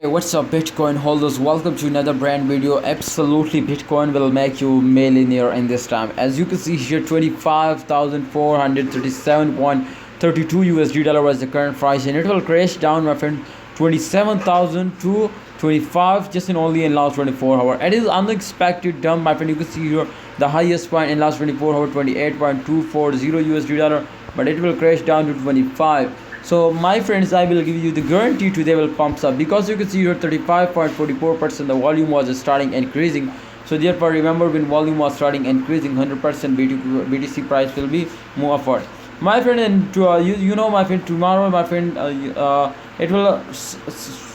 Hey, what's up Bitcoin holders, welcome to another brand video. Absolutely, Bitcoin will make you millionaire in this time. As you can see here, 25,437.32 USD dollar was the current price, and it will crash down, my friend, 27,000 to 25 just in only in last 24 hours. It is unexpected dump, my friend. You can see here the highest point in last 24 hours, 28.240 USD dollar, but it will crash down to 25. So my friends, I will give you the guarantee today will pumps up, because you can see here 35.44% the volume was starting increasing. So therefore remember, when volume was starting increasing, 100% BTC price will be move upward, my friend. And you know, my friend, tomorrow, my friend, it will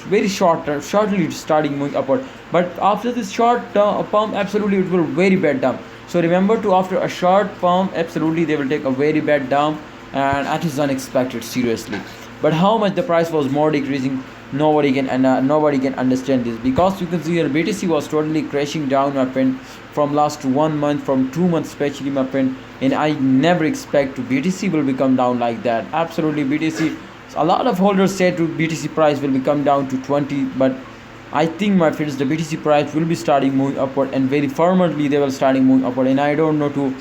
very shortly starting moving upward, but after this short pump, absolutely it will very bad dump. So remember to, after a short pump, absolutely they will take a very bad dump, and that is unexpected, seriously. But how much the price was more decreasing, nobody can, and nobody can understand this, because you can see here BTC was totally crashing down, my friend, from last 1 month, from 2 months especially, my friend. And I never expect to BTC will become down like that. Absolutely, BTC, a lot of holders said to BTC price will become down to 20, but I think, my friends, the BTC price will be starting moving upward, and very firmly they will starting moving upward. And I don't know to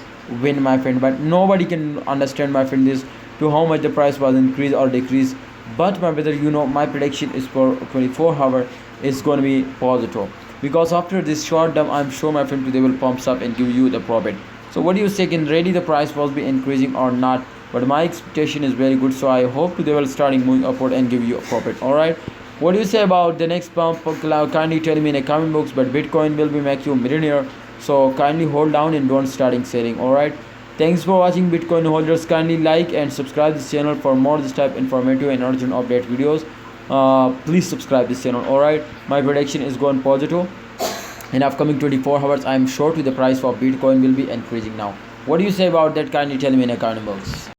win, my friend, but nobody can understand, my friend, this to how much the price was increase or decrease. But my brother, you know, my prediction is for 24-hour is going to be positive, because after this short dump, I'm sure, my friend, they will pumps up and give you the profit. So what do you say, can really the price will be increasing or not? But my expectation is very good, so I hope they will starting moving upward and give you a profit. All right, what do you say about the next pump? Kindly tell me in the comment box. But Bitcoin will be make you a millionaire, so kindly hold down and don't starting selling. All right, thanks for watching, Bitcoin holders. Kindly like and subscribe this channel for more this type informative and urgent update videos. Please subscribe this channel. All right, my prediction is going positive. In upcoming 24 hours, I am sure to the price of Bitcoin will be increasing now. What do you say about that? Kindly tell me in the comment box.